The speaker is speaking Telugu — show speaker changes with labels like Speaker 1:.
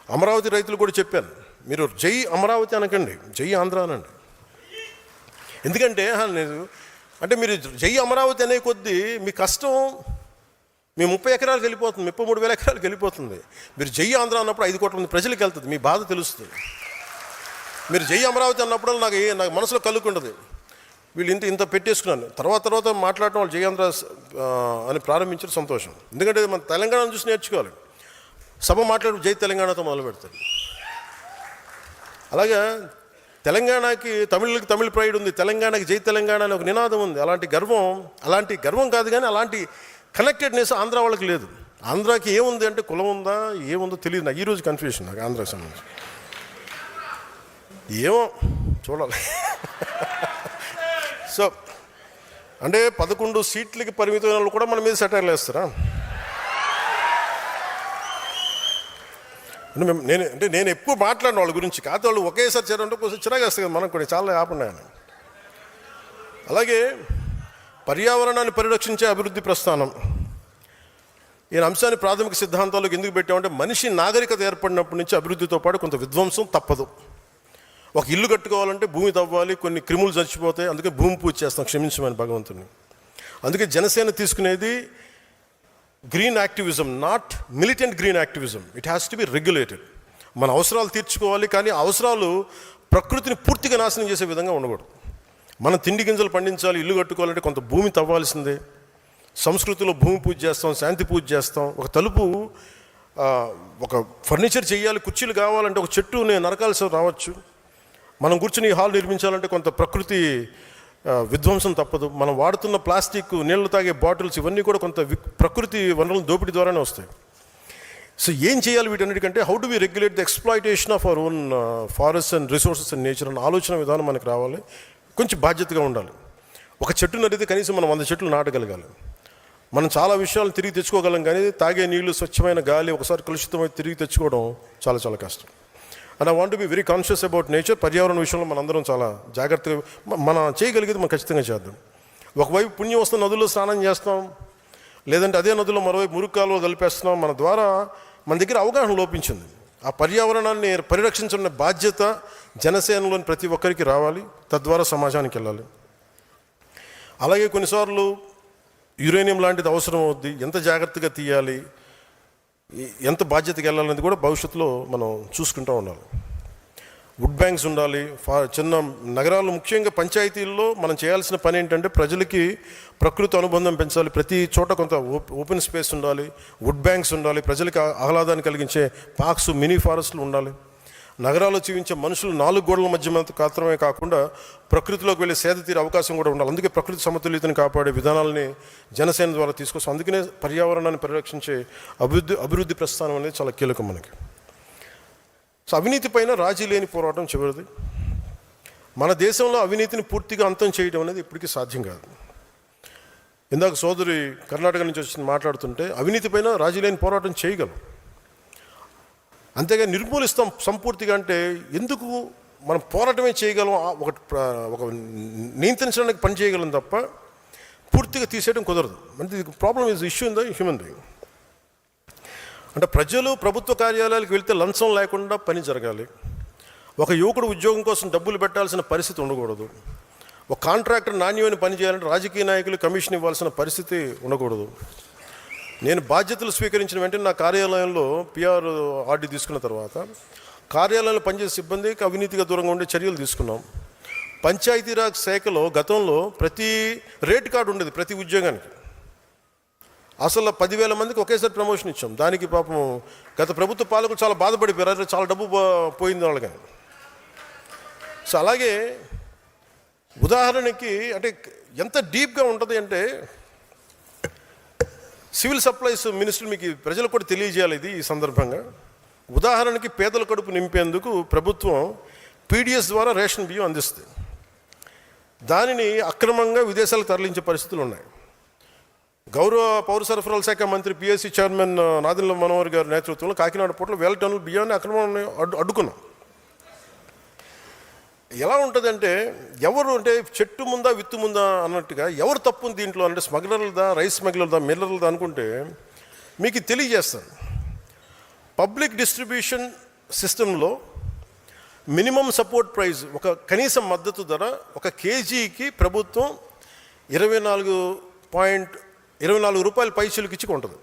Speaker 1: అమరావతి రైతులు కూడా చెప్పాను, మీరు జై అమరావతి అనకండి, జై ఆంధ్ర అనండి. ఎందుకంటే అంటే మీరు జై అమరావతి అనే కొద్దీ మీ కష్టం మీ 30 ఎకరాలకు వెళ్ళిపోతుంది, 33,000 ఎకరాలకు వెళ్ళిపోతుంది. మీరు జై ఆంధ్ర అన్నప్పుడు 5 కోట్ల మంది ప్రజలకు వెళ్తుంది, మీ బాధ తెలుస్తుంది. మీరు జై అమరావతి అన్నప్పుడు నాకు మనసులో కలుగుకుంటుంది, వీళ్ళు ఇంత పెట్టేసుకున్నాను. తర్వాత మాట్లాడటం వాళ్ళు జై ఆంధ్ర అని ప్రారంభించడం సంతోషం. ఎందుకంటే మన తెలంగాణను చూసి నేర్చుకోవాలి. సభ మాట్లాడు జై తెలంగాణతో మొదలు పెడతారు. అలాగే తెలంగాణకి తమిళ ప్రైడ్ ఉంది, తెలంగాణకి జై తెలంగాణ అని ఒక నినాదం ఉంది. అలాంటి గర్వం కాదు, కానీ అలాంటి కనెక్టెడ్నెస్ ఆంధ్ర వాళ్ళకి లేదు. ఆంధ్రాకి ఏముంది అంటే కులం ఉందా ఏముందో తెలియదు. నాకు ఈరోజు కన్ఫ్యూషన్ నాకు ఆంధ్రాకి సంబంధించి. ఏమో చూడాలి. సో అంటే 11 సీట్లకి పరిమితమైన వాళ్ళు కూడా మన మీద సెటైర్లు వేస్తారా? నేను ఎక్కువ మాట్లాడిన వాళ్ళ గురించి కాదు, వాళ్ళు ఒకేసారి చేరంటే కొంచెం చిరాగా వస్తుంది కదా, మనం కూడా చాలా ఆపన్నాయని. అలాగే పర్యావరణాన్ని పరిరక్షించే అభివృద్ధి ప్రస్థానం, ఈ అంశాన్ని ప్రాథమిక సిద్ధాంతాలకు ఎందుకు పెట్టామంటే మనిషి నాగరికత ఏర్పడినప్పటి నుంచి అభివృద్ధితో పాటు కొంత విధ్వంసం తప్పదు. ఒక ఇల్లు కట్టుకోవాలంటే భూమి తవ్వాలి, కొన్ని క్రిములు చచ్చిపోతాయి, అందుకే భూమి పూజ చేస్తాం, క్షమించమని భగవంతుని. అందుకే జనసేన తీసుకునేది green activism, not militant green activism. It has to be regulated. మన అవసరాలు తీర్చుకోవాలి, కానీ ఆ అవసరాలు ప్రకృతిని పూర్తిగా నాశనం చేసే విధంగా ఉండకూడదు. మనం తిండి గింజలు పండించాలి, ఇల్లు కట్టుకోవాలంటే కొంత భూమి తవ్వాల్సిందే. సంస్కృతిలో భూమి పూజ చేస్తాం, శాంతి పూజ చేస్తాం. ఒక తలుపు, ఒక ఫర్నిచర్ చేయాలి, కుర్చీలు కావాలంటే ఒక చెట్టు నరకాల్సి రావచ్చు. మనం కూర్చుని హాల్ నిర్మించాలంటే కొంత ప్రకృతి విధ్వంసం తప్పదు. మనం వాడుతున్న ప్లాస్టిక్, నీళ్లు తాగే బాటిల్స్, ఇవన్నీ కూడా కొంత ప్రకృతి వనరుల దోపిడీ ద్వారానే వస్తాయి. సో ఏం చేయాలి వీటన్నిటికంటే how do we regulate the exploitation of our own forest and resources and nature అన్న ఆలోచన విధానం మనకు రావాలి. కొంచెం బాధ్యతగా ఉండాలి. ఒక చెట్టు నడితే కనీసం మనం 100 చెట్లు నాటగలగాలి. మనం చాలా విషయాలు తిరిగి తెచ్చుకోగలం, కానీ తాగే నీళ్లు, స్వచ్ఛమైన గాలి ఒకసారి కలుషితమై తిరిగి తెచ్చుకోవడం చాలా చాలా కష్టం. And I want to be very conscious about nature. పర్యావరణ విషయంలో మనందరం చాలా జాగ్రత్తగా మనం చేయగలిగేది మనం ఖచ్చితంగా చేద్దాం. ఒకవైపు పుణ్యం వస్తున్న నదుల్లో స్నానం చేస్తాం, లేదంటే అదే నదుల్లో మరోవైపు మురుగు కాలువ కలిపేస్తున్నాం. మన ద్వారా మన దగ్గర అవగాహన లోపించింది. ఆ పర్యావరణాన్ని పరిరక్షించిన బాధ్యత జనసేనలోని ప్రతి ఒక్కరికి రావాలి, తద్వారా సమాజానికి వెళ్ళాలి. అలాగే కొన్నిసార్లు యురేనియం లాంటిది అవసరం అవుద్ది, ఎంత జాగ్రత్తగా తీయాలి, ఎంత బాధ్యతగా వెళ్ళాలనేది కూడా భవిష్యత్తులో మనం చూసుకుంటూ ఉండాలి. వుడ్ బ్యాంక్స్ ఉండాలి. చిన్న నగరాలు, ముఖ్యంగా పంచాయతీల్లో మనం చేయాల్సిన పని ఏంటంటే ప్రజలకి ప్రకృతి అనుబంధం పెంచాలి. ప్రతి చోట కొంత ఓపెన్ స్పేస్ ఉండాలి, వుడ్ బ్యాంక్స్ ఉండాలి, ప్రజలకి ఆహ్లాదాన్ని కలిగించే పార్క్స్, మినీ ఫారెస్ట్లు ఉండాలి. నగరాల్లో జీవించే మనుషులు 4 గోడల మధ్య మాత్రమే కాకుండా ప్రకృతిలోకి వెళ్ళి సేద తీరే అవకాశం కూడా ఉండాలి. అందుకే ప్రకృతి సమతుల్యతను కాపాడే విధానాలని జనసేన ద్వారా తీసుకొస్తాం. అందుకనే పర్యావరణాన్ని పరిరక్షించే అభివృద్ధి ప్రస్థానం అనేది చాలా కీలకం మనకి. సో అవినీతి పైన రాజీ లేని పోరాటం చివరిది. మన దేశంలో అవినీతిని పూర్తిగా అంతం చేయడం అనేది ఇప్పటికీ సాధ్యం కాదు. ఇందాక సోదరి కర్ణాటక నుంచి వచ్చి మాట్లాడుతుంటే అవినీతి పైన రాజీ లేని పోరాటం చేయగలం, అంతేగా నిర్మూలిస్తాం సంపూర్తిగా అంటే ఎందుకు? మనం పోరాటమే చేయగలం, ఒక నియంత్రించడానికి పని చేయగలం తప్ప పూర్తిగా తీసేయడం కుదరదు. అంటే problem is issue in the human being. అంటే ప్రజలు ప్రభుత్వ కార్యాలయాలకు వెళ్తే లంచం లేకుండా పని జరగాలి. ఒక యువకుడు ఉద్యోగం కోసం డబ్బులు పెట్టాల్సిన పరిస్థితి ఉండకూడదు. ఒక కాంట్రాక్టర్ నాణ్యమైన పని చేయాలంటే రాజకీయ నాయకులు కమిషన్ ఇవ్వాల్సిన పరిస్థితి ఉండకూడదు. నేను బాధ్యతలు స్వీకరించిన వెంటనే నా కార్యాలయంలో పిఆర్ ఆర్డీ తీసుకున్న తర్వాత కార్యాలయంలో పనిచేసే సిబ్బందికి అవినీతిగా దూరంగా ఉండే చర్యలు తీసుకున్నాం. పంచాయతీరాజ్ శాఖలో గతంలో ప్రతి రేట్ కార్డు ఉండేది ప్రతి ఉద్యోగానికి. అసలు 10,000 మందికి ఒకేసారి ప్రమోషన్ ఇచ్చాం. దానికి పాపం గత ప్రభుత్వ పాలకులు చాలా బాధపడిపోయారు, చాలా డబ్బు పోయింది వాళ్ళకి. సో అలాగే ఉదాహరణకి అంటే ఎంత డీప్గా ఉంటుంది అంటే సివిల్ సప్లైస్ మినిస్టర్ మీకు ప్రజలకు కూడా తెలియజేయాలి ఇది ఈ సందర్భంగా. ఉదాహరణకి పేదల కడుపు నింపేందుకు ప్రభుత్వం పీడిఎస్ ద్వారా రేషన్ బియ్యం అందిస్తుంది. దానిని అక్రమంగా విదేశాలకు తరలించే పరిస్థితులు ఉన్నాయి. గౌరవ పౌర సరఫరాల శాఖ మంత్రి పిఎస్సి చైర్మన్ నాదెండ్ల మనోహర్ గారి నేతృత్వంలో కాకినాడ పోర్టులో 1000 టన్నుల బియ్యాన్ని అక్రమాన్ని అడ్డుకున్నాం. ఎలా ఉంటుందంటే ఎవరు అంటే చెట్టు ముందా విత్తు ముందా అన్నట్టుగా ఎవరు తప్పు దీంట్లో అంటే స్మగ్లర్లదా, రైస్ స్మగ్లర్దా, మిల్లర్లదా అనుకుంటే మీకు తెలియజేస్తాను. పబ్లిక్ డిస్ట్రిబ్యూషన్ సిస్టంలో మినిమం సపోర్ట్ ప్రైస్, ఒక కనీస మద్దతు ధర 1 కేజీకి ప్రభుత్వం 24 రూపాయల పైసలకి ఇచ్చి కొంటుంది.